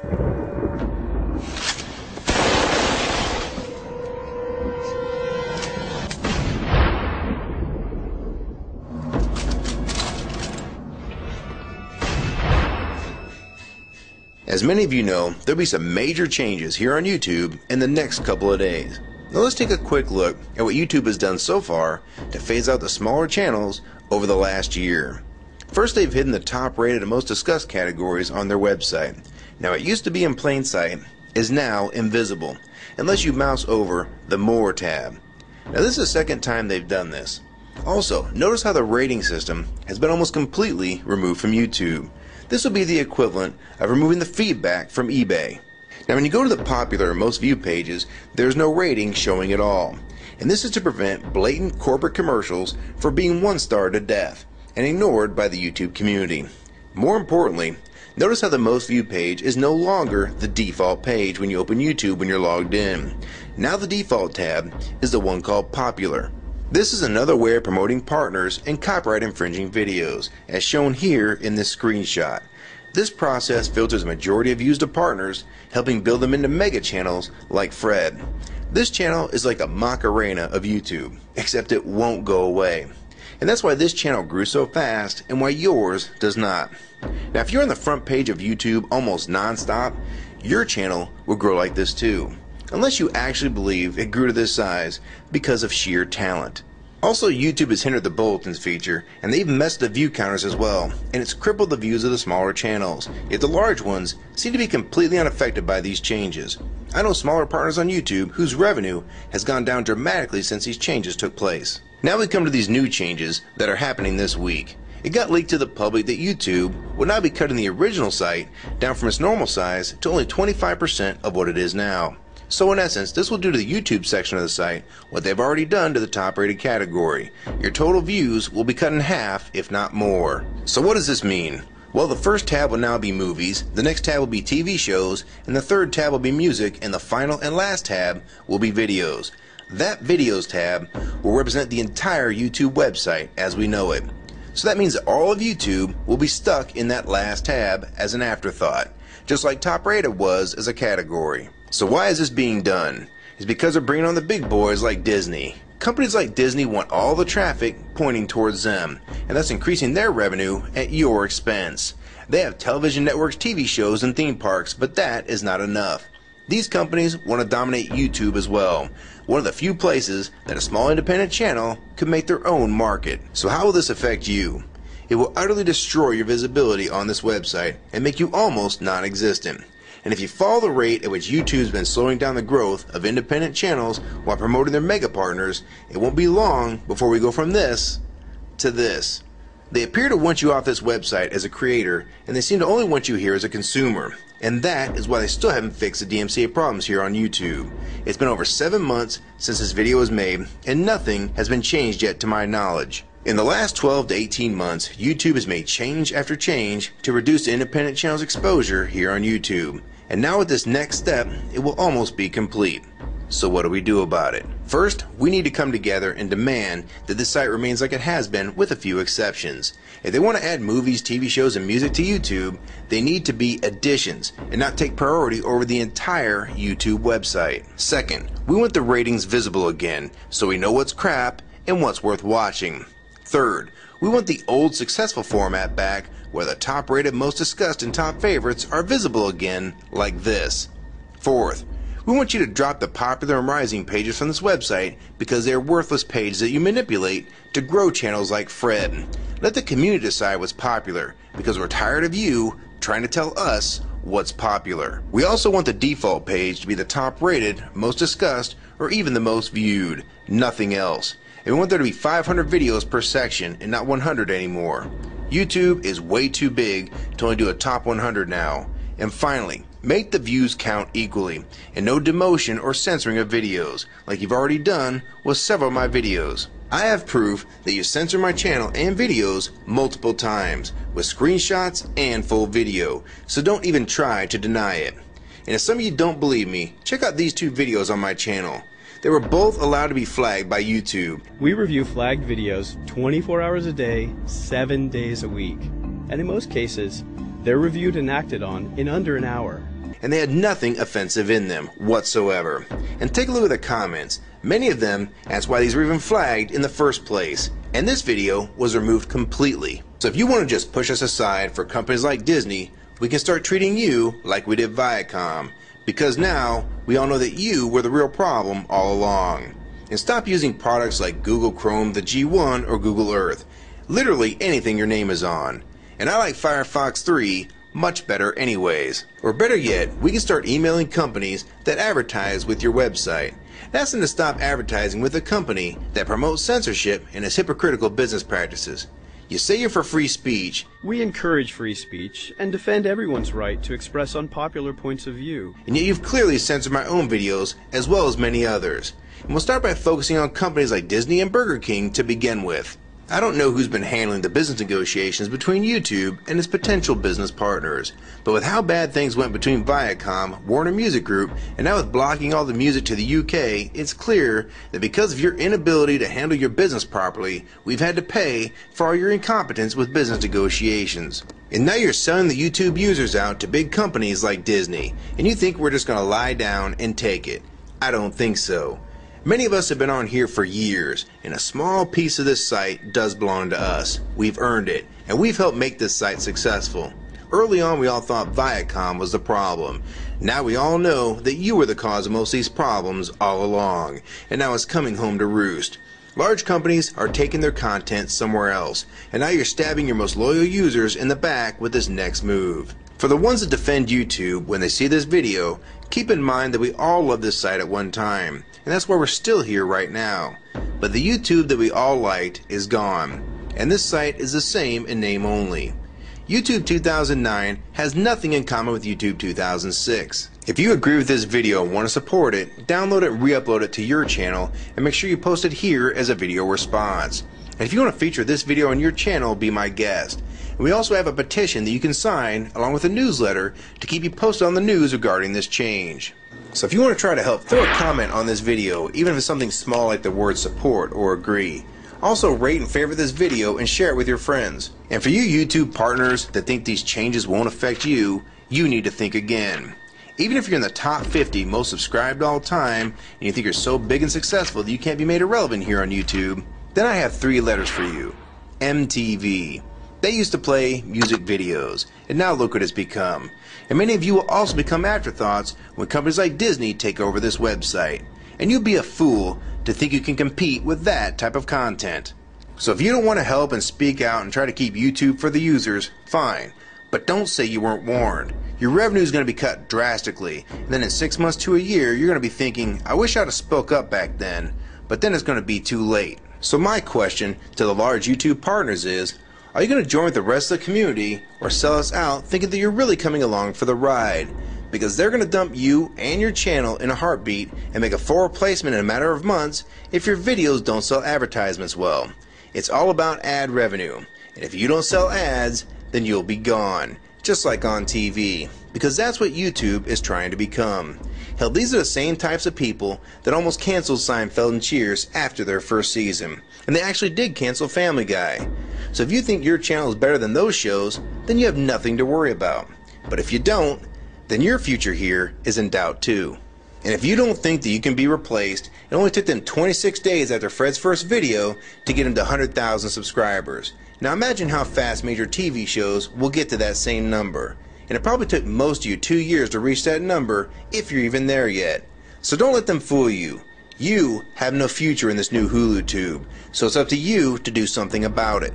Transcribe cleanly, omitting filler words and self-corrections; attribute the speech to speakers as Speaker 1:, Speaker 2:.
Speaker 1: As many of you know, there'll be some major changes here on YouTube in the next couple of days. Now let's take a quick look at what YouTube has done so far to phase out the smaller channels over the last year. First, they've hidden the top rated and most discussed categories on their website. Now, it used to be in plain sight, is now invisible, unless you mouse over the More tab. Now this is the second time they've done this. Also, notice how the rating system has been almost completely removed from YouTube. This will be the equivalent of removing the feedback from eBay. Now when you go to the popular or most viewed pages, there's no rating showing at all. And this is to prevent blatant corporate commercials for being one-star to death and ignored by the YouTube community. More importantly, notice how the most viewed page is no longer the default page when you open YouTube when you're logged in. Now the default tab is the one called Popular. This is another way of promoting partners and copyright infringing videos, as shown here in this screenshot. This process filters a majority of views to partners, helping build them into mega channels like Fred. This channel is like the Macarena of YouTube, except it won't go away. And that's why this channel grew so fast and why yours does not. Now if you're on the front page of YouTube almost non-stop, your channel will grow like this too. Unless you actually believe it grew to this size because of sheer talent. Also, YouTube has hindered the bulletins feature, and they've messed the view counters as well, and it's crippled the views of the smaller channels, yet the large ones seem to be completely unaffected by these changes. I know smaller partners on YouTube whose revenue has gone down dramatically since these changes took place. Now we come to these new changes that are happening this week. It got leaked to the public that YouTube will now be cutting the original site down from its normal size to only 25% of what it is now. So in essence, this will do to the YouTube section of the site what they've already done to the top rated category. Your total views will be cut in half, if not more. So what does this mean? Well, the first tab will now be movies, the next tab will be TV shows, and the third tab will be music, and the final and last tab will be videos. That videos tab will represent the entire YouTube website as we know it. So that means that all of YouTube will be stuck in that last tab as an afterthought, just like top rated was as a category. So why is this being done? It's because they're bringing on the big boys like Disney. Companies like Disney want all the traffic pointing towards them, and thus increasing their revenue at your expense. They have television networks, TV shows, and theme parks, but that is not enough. These companies want to dominate YouTube as well, one of the few places that a small independent channel could make their own market. So how will this affect you? It will utterly destroy your visibility on this website and make you almost non-existent. And if you follow the rate at which YouTube's been slowing down the growth of independent channels while promoting their mega partners, it won't be long before we go from this to this. They appear to want you off this website as a creator, and they seem to only want you here as a consumer. And that is why they still haven't fixed the DMCA problems here on YouTube. It's been over 7 months since this video was made, and nothing has been changed yet to my knowledge. In the last 12 to 18 months, YouTube has made change after change to reduce the independent channel's exposure here on YouTube. And now with this next step, it will almost be complete. So what do we do about it? First, we need to come together and demand that this site remains like it has been with a few exceptions. If they want to add movies, TV shows, and music to YouTube, they need to be additions and not take priority over the entire YouTube website. Second, we want the ratings visible again so we know what's crap and what's worth watching. Third, we want the old successful format back where the top rated, most discussed, and top favorites are visible again like this. Fourth, we want you to drop the popular and rising pages from this website because they are worthless pages that you manipulate to grow channels like Fred. Let the community decide what's popular because we're tired of you trying to tell us what's popular. We also want the default page to be the top rated, most discussed, or even the most viewed. Nothing else. And we want there to be 500 videos per section and not 100 anymore. YouTube is way too big to only do a top 100 now. And finally, make the views count equally, and no demotion or censoring of videos, like you've already done with several of my videos. I have proof that you censor my channel and videos multiple times, with screenshots and full video, so don't even try to deny it. And if some of you don't believe me, check out these 2 videos on my channel. They were both allowed to be flagged by YouTube.
Speaker 2: We review flagged videos 24 hours a day, 7 days a week. And in most cases, they're reviewed and acted on in under an hour.
Speaker 1: and they had nothing offensive in them whatsoever. And take a look at the comments. Many of them asked why these were even flagged in the first place, and this video was removed completely. So if you want to just push us aside for companies like Disney, we can start treating you like we did Viacom, because now we all know that you were the real problem all along. And stop using products like Google Chrome, the G1, or Google Earth. Literally anything your name is on. And I like Firefox 3 much better anyways. Or better yet, we can start emailing companies that advertise with your website. Ask them to stop advertising with a company that promotes censorship and has hypocritical business practices. You say you're for free speech.
Speaker 2: We encourage free speech and defend everyone's right to express unpopular points of view.
Speaker 1: And yet you've clearly censored my own videos as well as many others. And we'll start by focusing on companies like Disney and Burger King to begin with. I don't know who's been handling the business negotiations between YouTube and its potential business partners, but with how bad things went between Viacom, Warner Music Group, and now with blocking all the music to the UK, it's clear that because of your inability to handle your business properly, we've had to pay for all your incompetence with business negotiations. And now you're selling the YouTube users out to big companies like Disney, and you think we're just going to lie down and take it. I don't think so. Many of us have been on here for years, and a small piece of this site does belong to us. We've earned it, and we've helped make this site successful. Early on, we all thought Viacom was the problem. Now we all know that you were the cause of most of these problems all along, and now it's coming home to roost. Large companies are taking their content somewhere else, and now you're stabbing your most loyal users in the back with this next move. For the ones that defend YouTube when they see this video, keep in mind that we all loved this site at one time, and that's why we're still here right now. But the YouTube that we all liked is gone, and this site is the same in name only. YouTube 2009 has nothing in common with YouTube 2006. If you agree with this video and want to support it, download it and re-upload it to your channel, and make sure you post it here as a video response. And if you want to feature this video on your channel, be my guest. And we also have a petition that you can sign along with a newsletter to keep you posted on the news regarding this change. So if you want to try to help, throw a comment on this video, even if it's something small like the word support or agree. Also rate and favorite this video and share it with your friends. And for you YouTube partners that think these changes won't affect you, you need to think again. Even if you're in the top 50 most subscribed all time and you think you're so big and successful that you can't be made irrelevant here on YouTube, then I have 3 letters for you. MTV. They used to play music videos, and now look what it's become. And many of you will also become afterthoughts when companies like Disney take over this website. And you'd be a fool to think you can compete with that type of content. So if you don't want to help and speak out and try to keep YouTube for the users, fine. But don't say you weren't warned. Your revenue is going to be cut drastically, and then in 6 months to a year, you're going to be thinking, I wish I'd have spoke up back then. But then it's going to be too late. So my question to the large YouTube partners is, are you going to join with the rest of the community or sell us out thinking that you're really coming along for the ride? Because they're going to dump you and your channel in a heartbeat and make a full replacement in a matter of months if your videos don't sell advertisements well. It's all about ad revenue. And if you don't sell ads, then you'll be gone. Just like on TV. Because that's what YouTube is trying to become. Hell, these are the same types of people that almost canceled Seinfeld and Cheers after their first season. And they actually did cancel Family Guy. So if you think your channel is better than those shows, then you have nothing to worry about. But if you don't, then your future here is in doubt too. And if you don't think that you can be replaced, it only took them 26 days after Fred's first video to get him to 100,000 subscribers. Now imagine how fast major TV shows will get to that same number. And it probably took most of you 2 years to reach that number, if you're even there yet. So don't let them fool you. You have no future in this new Hulu tube, so it's up to you to do something about it.